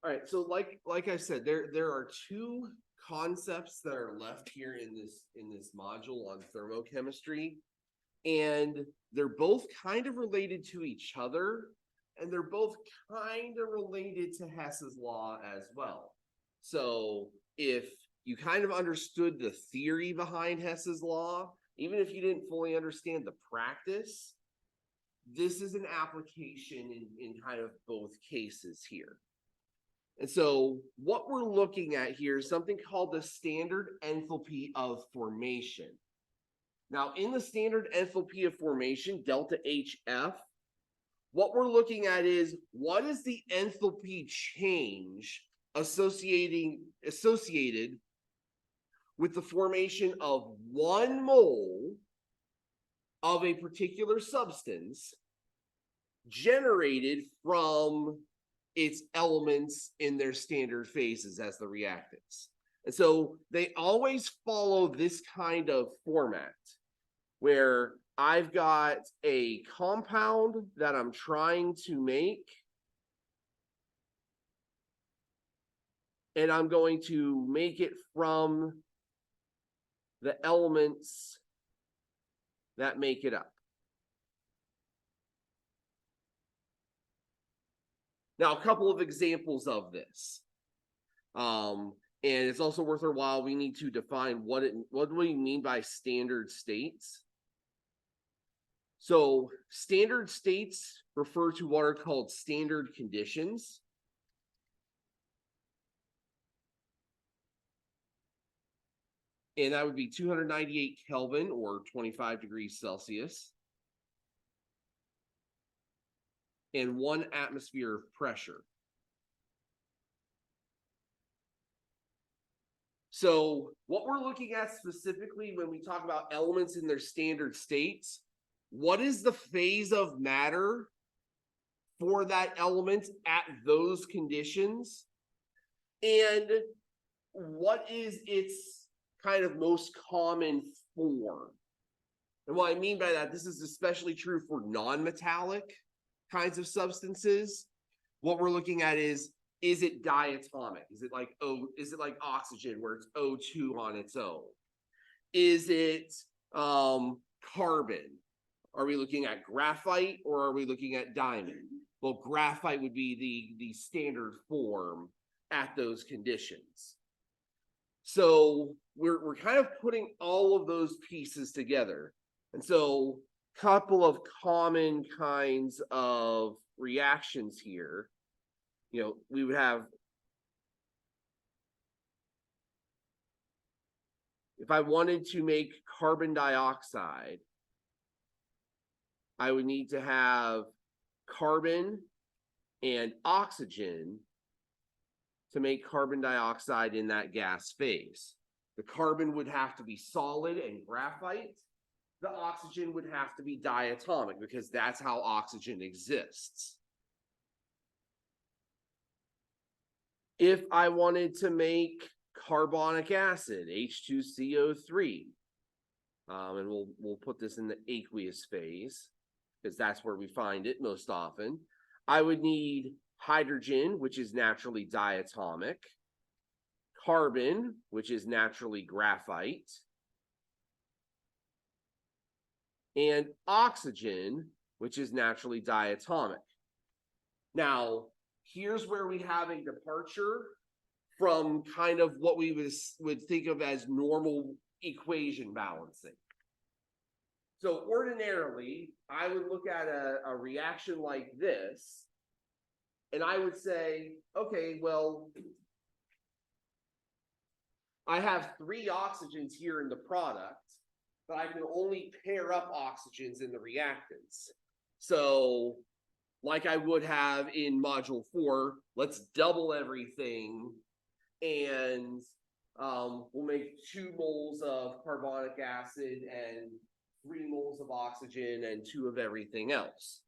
All right, so like I said, there are two concepts that are left here in this module on thermochemistry, and they're both kind of related to each other, and they're both kind of related to Hess's law as well. So if you kind of understood the theory behind Hess's law, even if you didn't fully understand the practice, this is an application in kind of both cases here. And so what we're looking at here is something called the standard enthalpy of formation. Now, in the standard enthalpy of formation, delta HF, what we're looking at is what is the enthalpy change associated with the formation of 1 mole of a particular substance generated from its elements in their standard phases as the reactants. And so they always follow this kind of format where I've got a compound that I'm trying to make, and I'm going to make it from the elements that make it up. Now, a couple of examples of this. And it's also worth our while. We need to define what do we mean by standard states. So standard states refer to what are called standard conditions. And that would be 298 Kelvin or 25 degrees Celsius. And 1 atmosphere of pressure. So what we're looking at specifically when we talk about elements in their standard states, what is the phase of matter for that element at those conditions? And what is its kind of most common form? And what I mean by that, this is especially true for non-metallic kinds of substances. What we're looking at is it diatomic? Is it like oxygen where it's O2 on its own? Is it carbon? Are we looking at graphite or are we looking at diamond? Well, graphite would be the standard form at those conditions. So we're kind of putting all of those pieces together. And so a couple of common kinds of reactions here. We would have, if I wanted to make carbon dioxide, I would need to have carbon and oxygen to make carbon dioxide in that gas phase. The carbon would have to be solid and graphite. The oxygen would have to be diatomic because that's how oxygen exists. If I wanted to make carbonic acid, H2CO3, and we'll put this in the aqueous phase because that's where we find it most often, I would need hydrogen, which is naturally diatomic, carbon, which is naturally graphite, and oxygen, which is naturally diatomic. Now, here's where we have a departure from kind of what we would think of as normal equation balancing. So ordinarily, I would look at a reaction like this, and I would say, okay, well, I have 3 oxygens here in the product, but I can only pair up oxygens in the reactants. So like I would have in module 4, let's double everything, and we'll make 2 moles of carbonic acid and 3 moles of oxygen and 2 of everything else.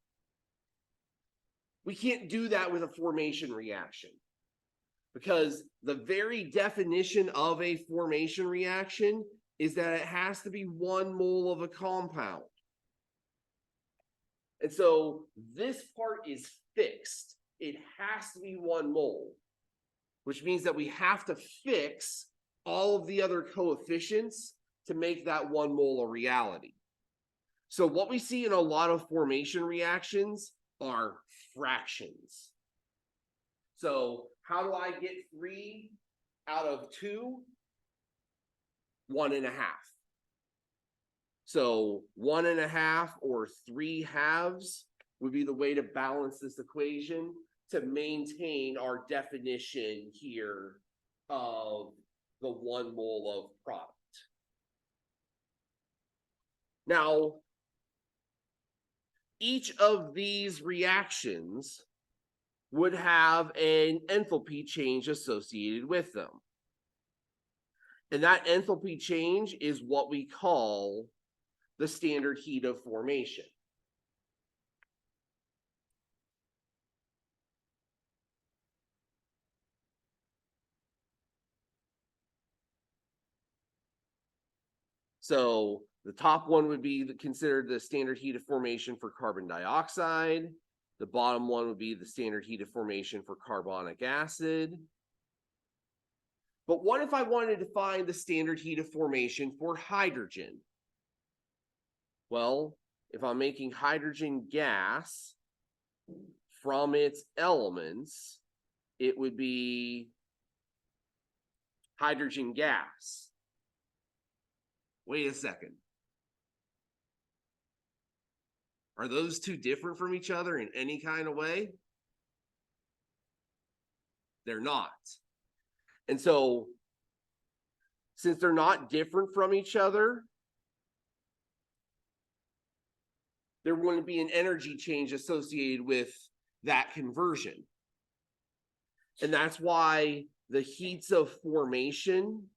We can't do that with a formation reaction because the very definition of a formation reaction is that it has to be 1 mole of a compound. And so this part is fixed. It has to be 1 mole. which means that we have to fix all of the other coefficients to make that 1 mole a reality. So what we see in a lot of formation reactions are fractions. So how do I get 3 out of 2? 1.5. So 1.5 or 3/2 would be the way to balance this equation to maintain our definition here of the 1 mole of product. Now, each of these reactions would have an enthalpy change associated with them. And that enthalpy change is what we call the standard heat of formation. So the top one would be considered the standard heat of formation for carbon dioxide. The bottom one would be the standard heat of formation for carbonic acid. But what if I wanted to find the standard heat of formation for hydrogen? Well, if I'm making hydrogen gas from its elements, it would be hydrogen gas. Wait a second. Are those two different from each other in any kind of way? They're not. And so, since they're not different from each other, there wouldn't be an energy change associated with that conversion. And that's why the heats of formation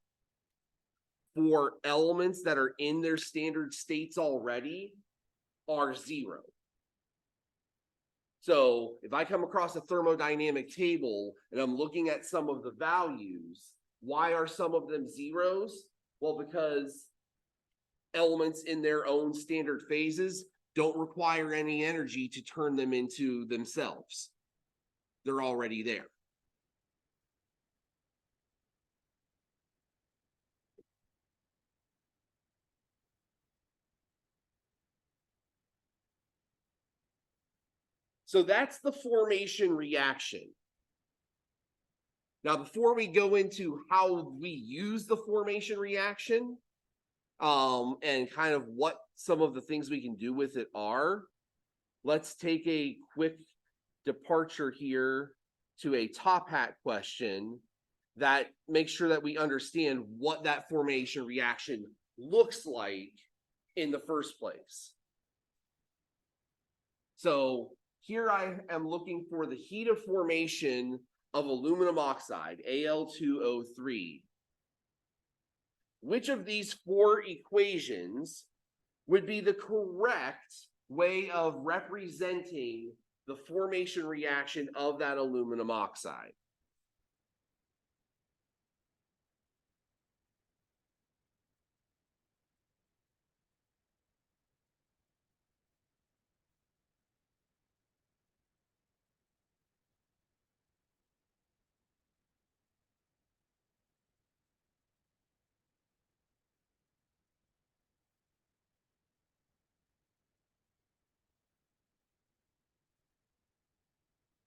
for elements that are in their standard states already are 0. So if I come across a thermodynamic table and I'm looking at some of the values, why are some of them zeros? Well, because elements in their own standard phases don't require any energy to turn them into themselves. They're already there. So that's the formation reaction. Now, before we go into how we use the formation reaction, and kind of what some of the things we can do with it are, let's take a quick departure here to a top hat question that makes sure that we understand what that formation reaction looks like in the first place. So here I am looking for the heat of formation of aluminum oxide, Al2O3. Which of these 4 equations would be the correct way of representing the formation reaction of that aluminum oxide?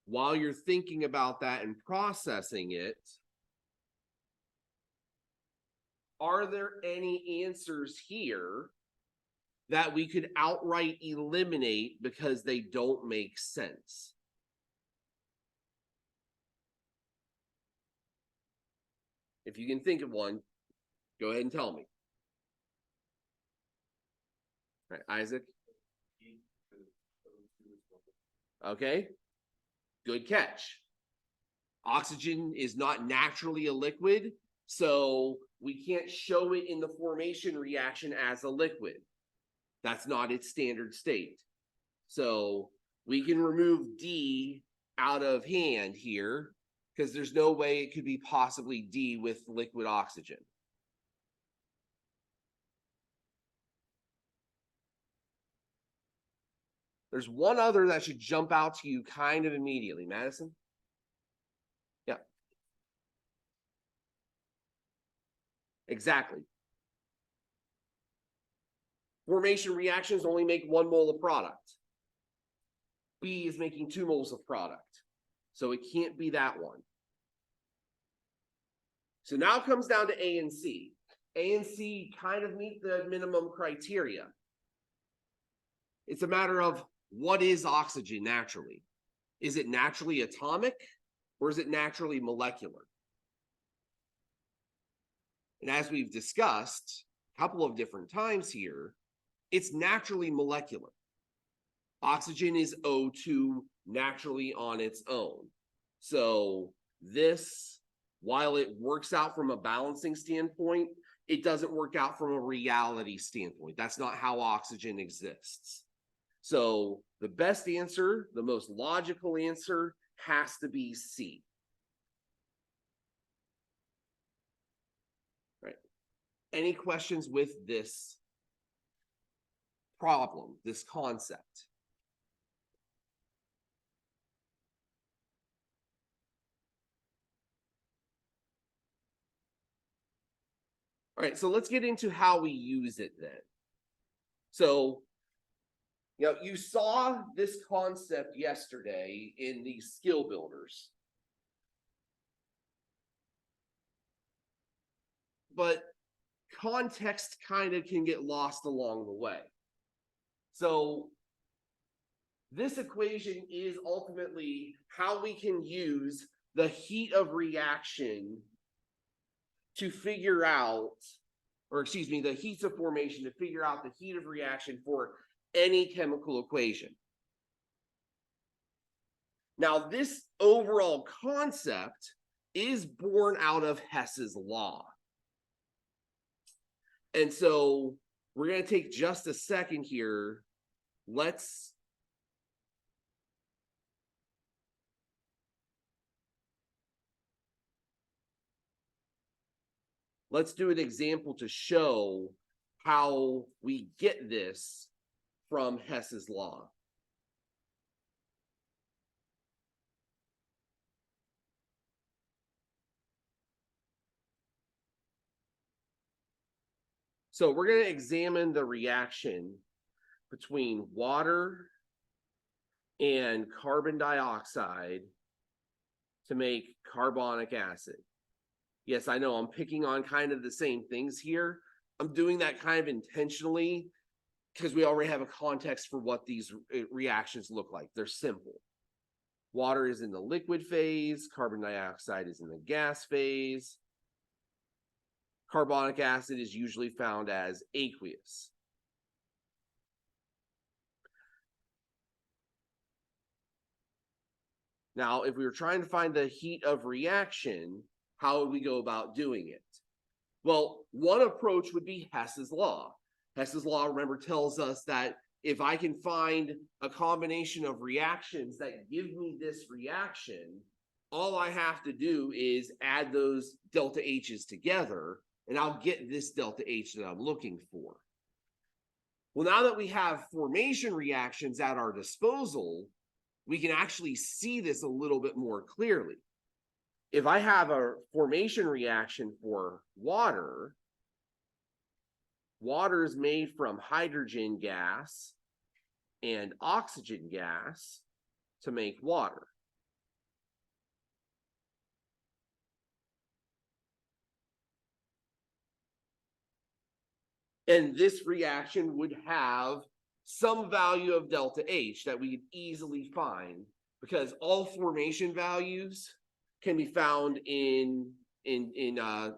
While you're thinking about that and processing it, are there any answers here that we could outright eliminate because they don't make sense? If you can think of one, go ahead and tell me. All right, Isaac? Okay, good catch. Oxygen is not naturally a liquid, so we can't show it in the formation reaction as a liquid. That's not its standard state. So we can remove D out of hand here because there's no way it could be possibly D with liquid oxygen. There's one other that should jump out to you kind of immediately. Madison? Yeah. Exactly. Formation reactions only make 1 mole of product. B is making 2 moles of product. So it can't be that one. So now it comes down to A and C. A and C kind of meet the minimum criteria. It's a matter of what is oxygen naturally? Is it naturally atomic or is it naturally molecular? And as we've discussed a couple of different times here, it's naturally molecular. Oxygen is O2 naturally on its own. So this, while it works out from a balancing standpoint, it doesn't work out from a reality standpoint. That's not how oxygen exists. So the best answer, the most logical answer, has to be C. Right. Any questions with this problem, this concept? All right, so let's get into how we use it then. So, you saw this concept yesterday in the skill builders. But context kind of can get lost along the way. So this equation is ultimately how we can use the heat of reaction to figure out, or excuse me, the heats of formation to figure out the heat of reaction for any chemical equation. Now, this overall concept is born out of Hess's law. And so we're going to take just a second here. Let's do an example to show how we get this from Hess's law. So we're going to examine the reaction between water and carbon dioxide to make carbonic acid. Yes, I know I'm picking on kind of the same things here. I'm doing that kind of intentionally because we already have a context for what these reactions look like. They're simple. Water is in the liquid phase, carbon dioxide is in the gas phase. Carbonic acid is usually found as aqueous. Now, if we were trying to find the heat of reaction, how would we go about doing it? Well, one approach would be Hess's law. Hess's law, remember, tells us that if I can find a combination of reactions that give me this reaction, all I have to do is add those delta H's together, and I'll get this delta H that I'm looking for. Well, now that we have formation reactions at our disposal, we can actually see this a little bit more clearly. If I have a formation reaction for water, water is made from hydrogen gas and oxygen gas to make water. And this reaction would have some value of delta H that we could easily find because all formation values can be found in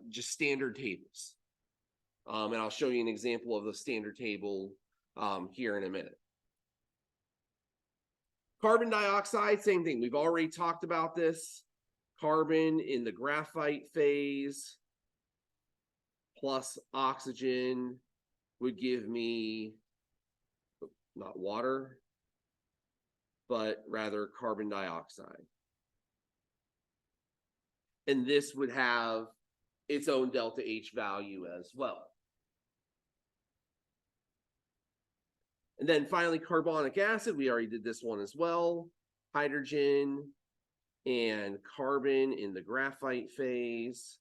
just standard tables. And I'll show you an example of the standard table here in a minute. Carbon dioxide, same thing. We've already talked about this. Carbon in the graphite phase plus oxygen would give me not water, but rather carbon dioxide. And this would have its own delta H value as well. And then finally, carbonic acid, we already did this one as well. Hydrogen and carbon in the graphite phase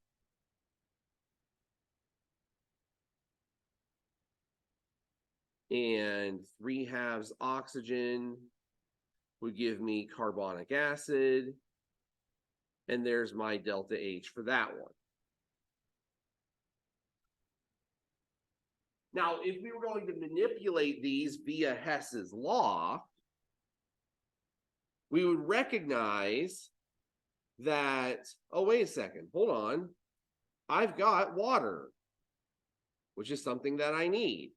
and 3/2 oxygen would give me carbonic acid. And there's my delta H for that one. Now, if we were going to manipulate these via Hess's law, we would recognize that, oh, wait a second, hold on. I've got water, which is something that I need,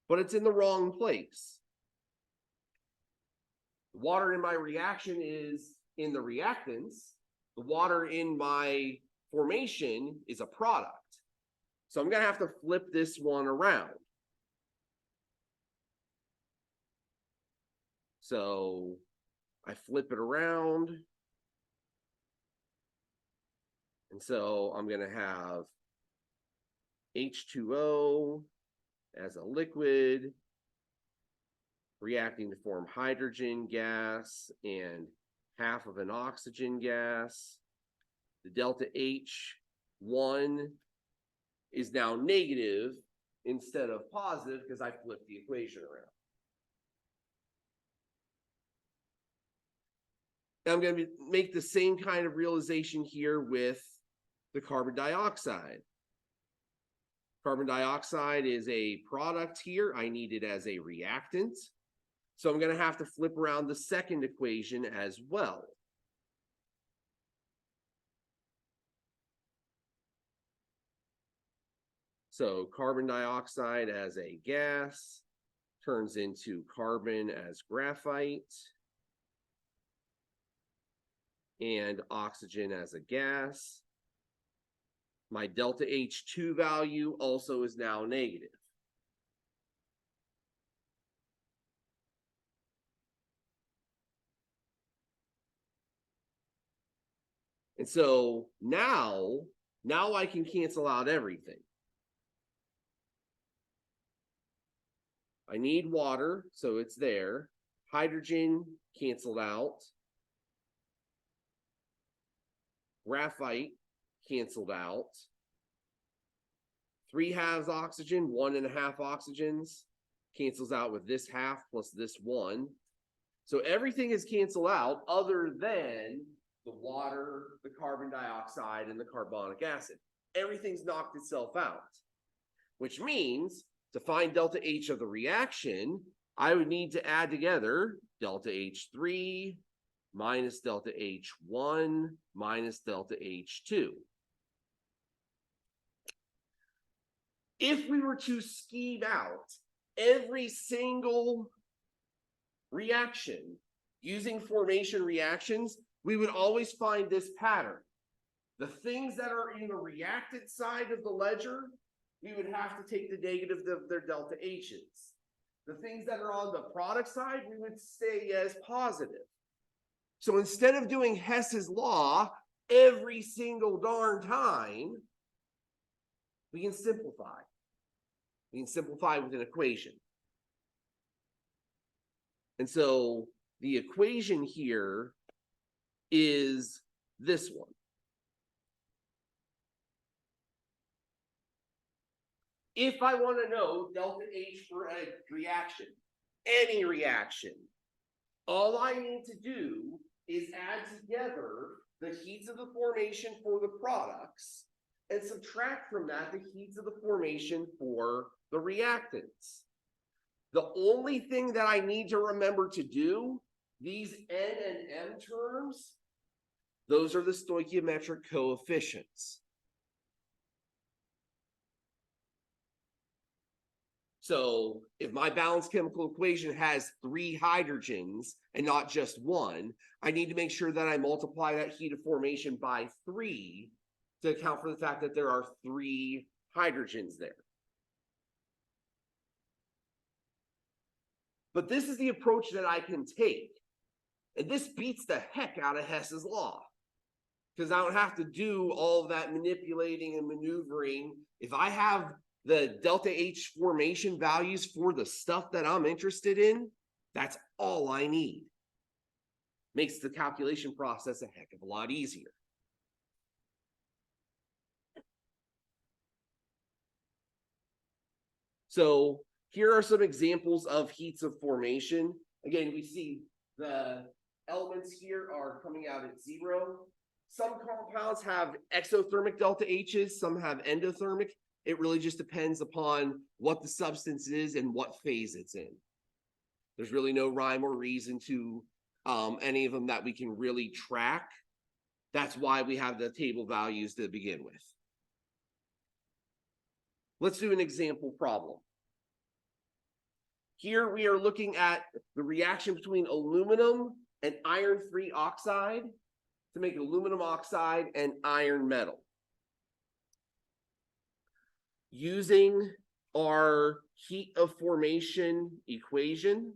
but it's in the wrong place. The water in my reaction is in the reactants. The water in my formation is a product. So I'm going to have to flip this one around. So I flip it around. And so I'm going to have H2O as a liquid reacting to form hydrogen gas and 1/2 of an oxygen gas. The delta H1 is now negative instead of positive because I flipped the equation around. Now I'm going to make the same kind of realization here with the carbon dioxide. Carbon dioxide is a product here. I need it as a reactant. So I'm going to have to flip around the second equation as well. So carbon dioxide as a gas turns into carbon as graphite and oxygen as a gas. My delta H2 value also is now negative. And so now I can cancel out everything. I need water, so it's there. Hydrogen canceled out. Graphite canceled out. 3/2 oxygen, 1.5 oxygens cancels out with this half plus this one. So everything is canceled out other than the water, the carbon dioxide, and the carbonic acid. Everything's knocked itself out, which means to find delta H of the reaction, I would need to add together delta H3 minus delta H1 minus delta H2. If we were to scheme out every single reaction using formation reactions, we would always find this pattern. The things that are in the reactant side of the ledger, we would have to take the negative of their delta H's. The things that are on the product side, we would say as positive. So instead of doing Hess's law every single darn time, we can simplify. We can simplify with an equation. And so the equation here is this one. If I want to know delta H for a reaction, any reaction, all I need to do is add together the heats of the formation for the products and subtract from that the heats of the formation for the reactants. The only thing that I need to remember to do, these N and M terms, those are the stoichiometric coefficients. So if my balanced chemical equation has 3 hydrogens and not just 1, I need to make sure that I multiply that heat of formation by 3 to account for the fact that there are 3 hydrogens there. But this is the approach that I can take. And this beats the heck out of Hess's law, because I don't have to do all of that manipulating and maneuvering. If I have the delta H formation values for the stuff that I'm interested in, that's all I need. Makes the calculation process a heck of a lot easier. So Here are some examples of heats of formation. Again, we see the elements here are coming out at 0. Some compounds have exothermic delta H's, some have endothermic. It really just depends upon what the substance is and what phase it's in. There's really no rhyme or reason to any of them that we can really track. That's why we have the table values to begin with. Let's do an example problem. Here we are looking at the reaction between aluminum and iron 3 oxide to make aluminum oxide and iron metal. Using our heat of formation equation,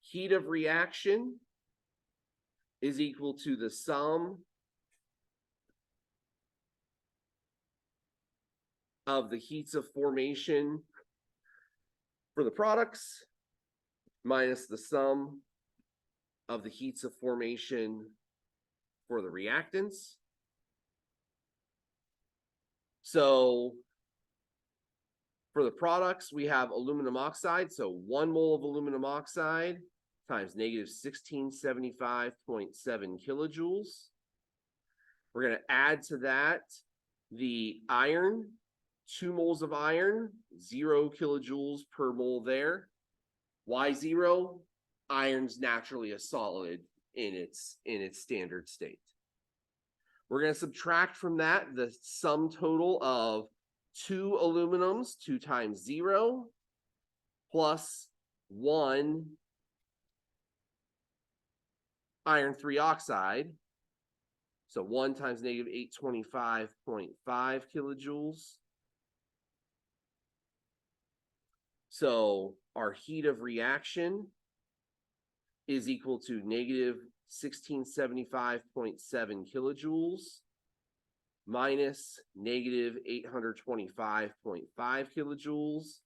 heat of reaction is equal to the sum of the heats of formation for the products minus the sum of the heats of formation for the reactants. So for the products, we have aluminum oxide. So 1 mole of aluminum oxide times negative 1675.7 kilojoules. We're going to add to that the iron, 2 moles of iron, 0 kilojoules per mole there. Why 0? Iron's naturally a solid in its standard state. We're going to subtract from that the sum total of 2 aluminums, 2 times 0, plus 1 iron 3 oxide. So 1 times negative 825.5 kilojoules. So our heat of reaction is equal to negative 1675.7 kilojoules minus negative 825.5 kilojoules.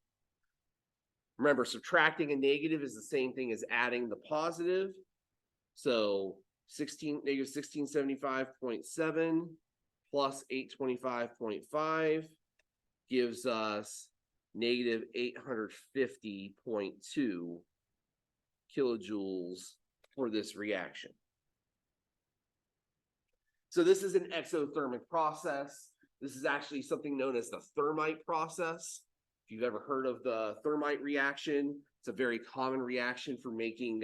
Remember, subtracting a negative is the same thing as adding the positive. So negative 1675.7 plus 825.5 gives us negative 850.2 kilojoules for this reaction. So this is an exothermic process. This is actually something known as the thermite process. If you've ever heard of the thermite reaction, it's a very common reaction for making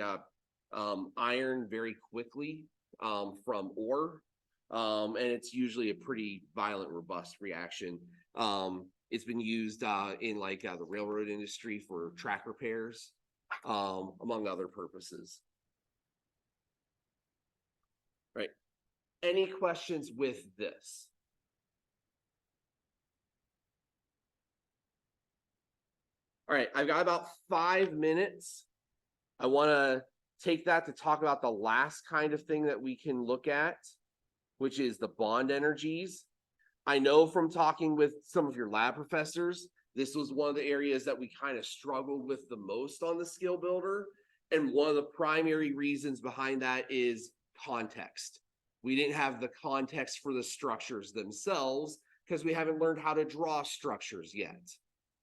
iron very quickly from ore. And it's usually a pretty violent, robust reaction. It's been used in like the railroad industry for track repairs, among other purposes. Right. Any questions with this? All right, I've got about 5 minutes. I want to take that to talk about the last kind of thing that we can look at, which is the bond energies. I know from talking with some of your lab professors, this was one of the areas that we kind of struggled with the most on the skill builder. And one of the primary reasons behind that is context. We didn't have the context for the structures themselves because we haven't learned how to draw structures yet.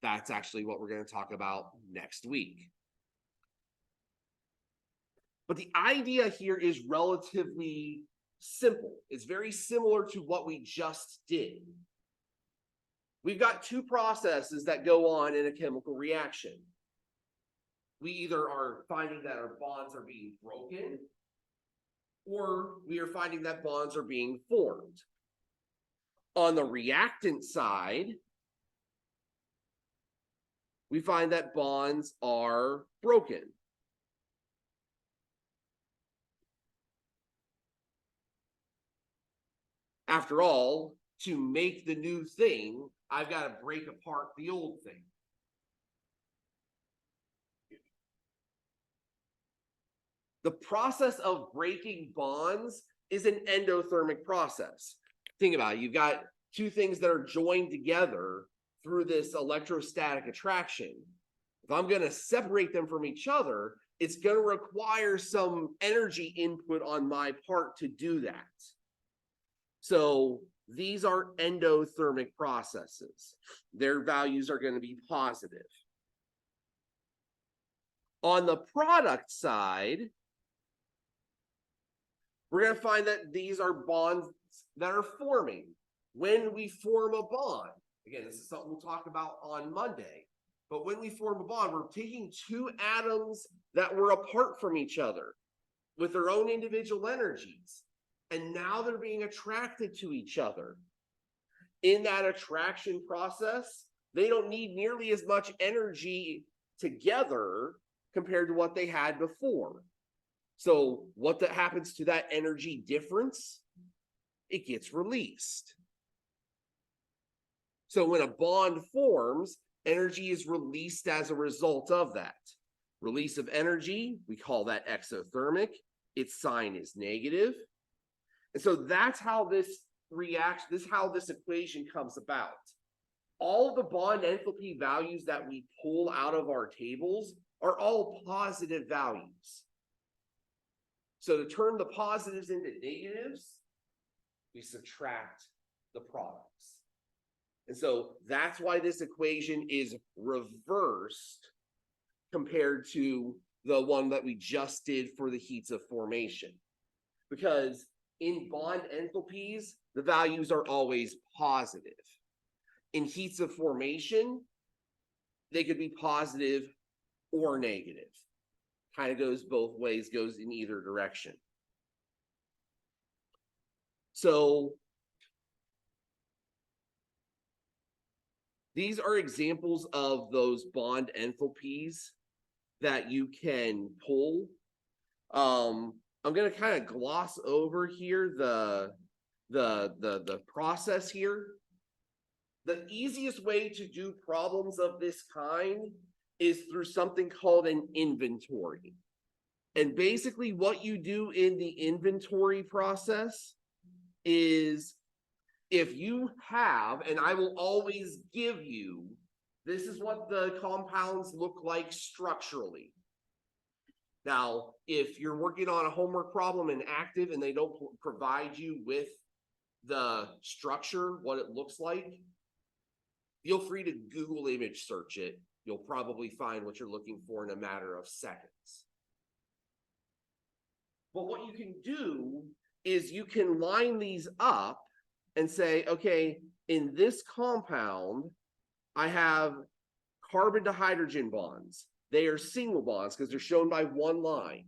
That's actually what we're going to talk about next week. But the idea here is relatively simple. It's very similar to what we just did. We've got 2 processes that go on in a chemical reaction. We either are finding that our bonds are being broken, or we are finding that bonds are being formed. On the reactant side, we find that bonds are broken. After all, to make the new thing, I've got to break apart the old thing. The process of breaking bonds is an endothermic process. Think about it. You've got 2 things that are joined together through this electrostatic attraction. If I'm going to separate them from each other, it's going to require some energy input on my part to do that. So these are endothermic processes. Their values are going to be positive. On the product side, we're going to find that these are bonds that are forming. When we form a bond, again, this is something we'll talk about on Monday, but when we form a bond, we're taking two atoms that were apart from each other with their own individual energies, and now they're being attracted to each other. In that attraction process, they don't need nearly as much energy together compared to what they had before. So what that happens to that energy difference? It gets released. So when a bond forms, energy is released as a result of that. Release of energy, we call that exothermic. Its sign is negative. And so that's how this reacts, this is how this equation comes about. All the bond enthalpy values that we pull out of our tables are all positive values. So to turn the positives into negatives, we subtract the products. And so that's why this equation is reversed compared to the one that we just did for the heats of formation. Because in bond enthalpies, the values are always positive. In heats of formation, they could be positive or negative. Kind of goes both ways, goes in either direction. So these are examples of those bond enthalpies that you can pull. I'm going to kind of gloss over here the process here. The easiest way to do problems of this kind is through something called an inventory. And basically what you do in the inventory process is, if you have, and I will always give you, this is what the compounds look like structurally. Now, if you're working on a homework problem in active and they don't provide you with the structure, what it looks like, feel free to Google image search it. You'll probably find what you're looking for in a matter of seconds. But what you can do is you can line these up and say, okay, in this compound, I have carbon to hydrogen bonds. They are single bonds because they're shown by one line.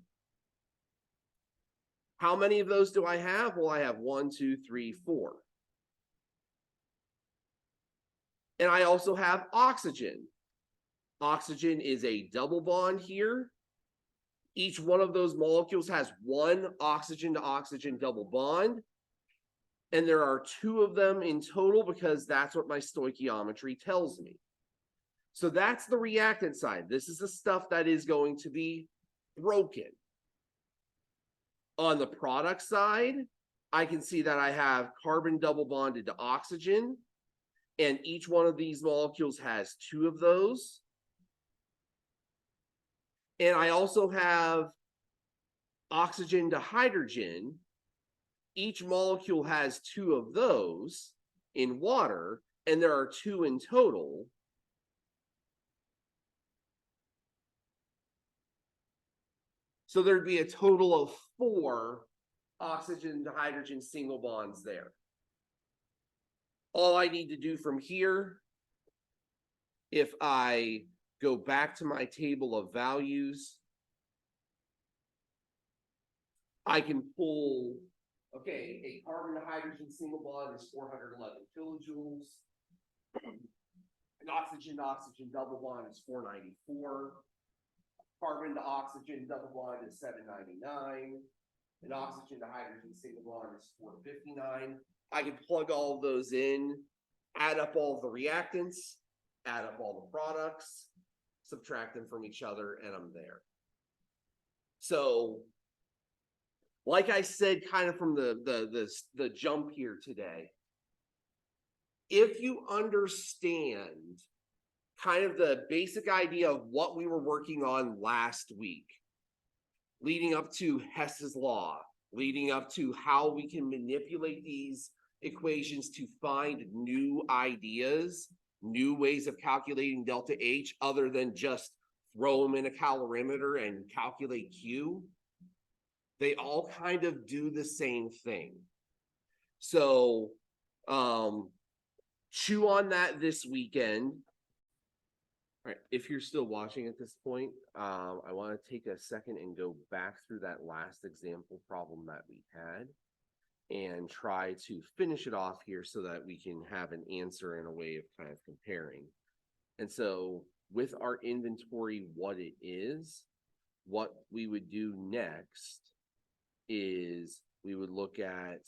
How many of those do I have? Well, I have 1, 2, 3, 4. And I also have oxygen. Oxygen is a double bond here. Each one of those molecules has one oxygen to oxygen double bond. And there are 2 of them in total because that's what my stoichiometry tells me. So that's the reactant side. This is the stuff that is going to be broken. On the product side, I can see that I have carbon double bonded to oxygen, and each one of these molecules has 2 of those. And I also have oxygen to hydrogen. Each molecule has 2 of those in water, and there are 2 in total. So there'd be a total of 4 oxygen to hydrogen single bonds there. All I need to do from here, if I go back to my table of values, I can pull, okay, a carbon to hydrogen single bond is 411 kilojoules. An oxygen to oxygen double bond is 494. Carbon to oxygen double bond is 799. An oxygen to hydrogen single bond is 459. I can plug all of those in, add up all the reactants, add up all the products, subtract them from each other, and I'm there. So, like I said, kind of from the jump here today, if you understand kind of the basic idea of what we were working on last week, leading up to Hess's Law, leading up to how we can manipulate these equations to find new ideas, new ways of calculating delta H other than just throw them in a calorimeter and calculate Q, they all kind of do the same thing. So chew on that this weekend. All right, if you're still watching at this point, I want to take a second and go back through that last example problem that we had and try to finish it off here so that we can have an answer and a way of kind of comparing. And so with our inventory, what it is, what we would do next is we would look at,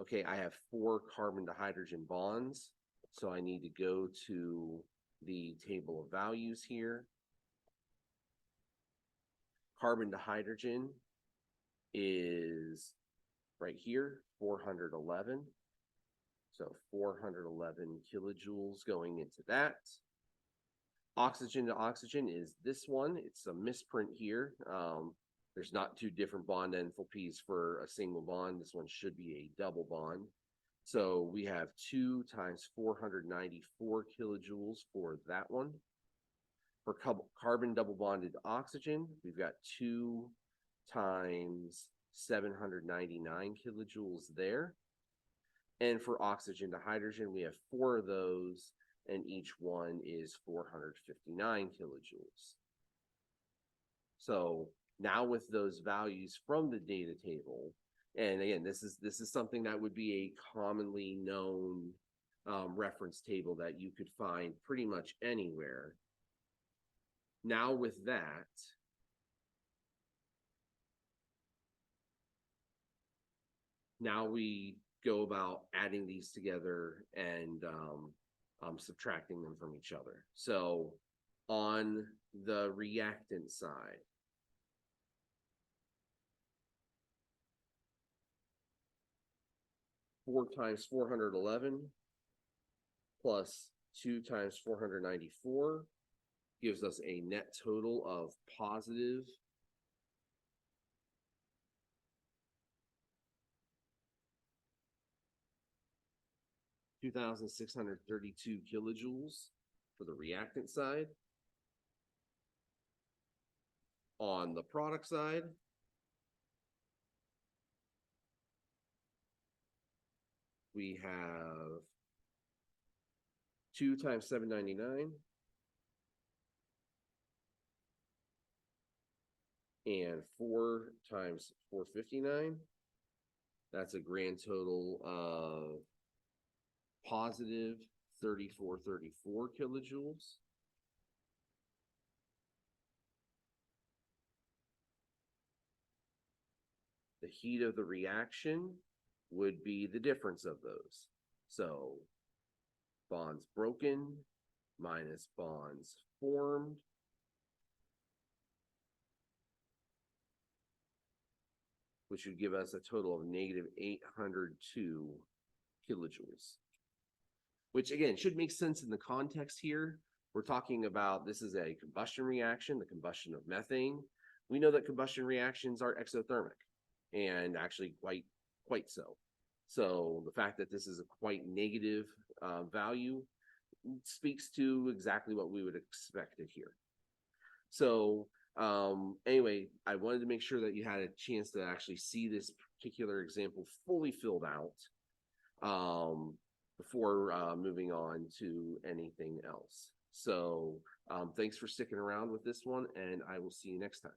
okay, I have 4 carbon to hydrogen bonds, so I need to go to the table of values here. Carbon to hydrogen is right here, 411. So 411 kilojoules going into that. Oxygen to oxygen is this one. It's a misprint here. There's not 2 different bond enthalpies for a single bond. This one should be a double bond. So we have 2 times 494 kilojoules for that one. For carbon double bonded oxygen, we've got 2 times 799 kilojoules there. And for oxygen to hydrogen, we have 4 of those, and each one is 459 kilojoules. So now with those values from the data table, and again, this is something that would be a commonly known reference table that you could find pretty much anywhere. Now with that, now we go about adding these together and subtracting them from each other. So on the reactant side, four times 411 plus 2 times 494 gives us a net total of positive 2,632 kilojoules for the reactant side. On the product side, we have 2 times 799 and 4 times 459. That's a grand total of positive 3434 kilojoules. The heat of the reaction would be the difference of those. So bonds broken minus bonds formed which would give us a total of negative 802 kilojoules. Which again should make sense in the context here. We're talking about this is a combustion reaction, the combustion of methane. We know that combustion reactions are exothermic, and actually quite so. So the fact that this is a quite negative value speaks to exactly what we would expect it here. So anyway, I wanted to make sure that you had a chance to actually see this particular example fully filled out before moving on to anything else. So thanks for sticking around with this one, and I will see you next time.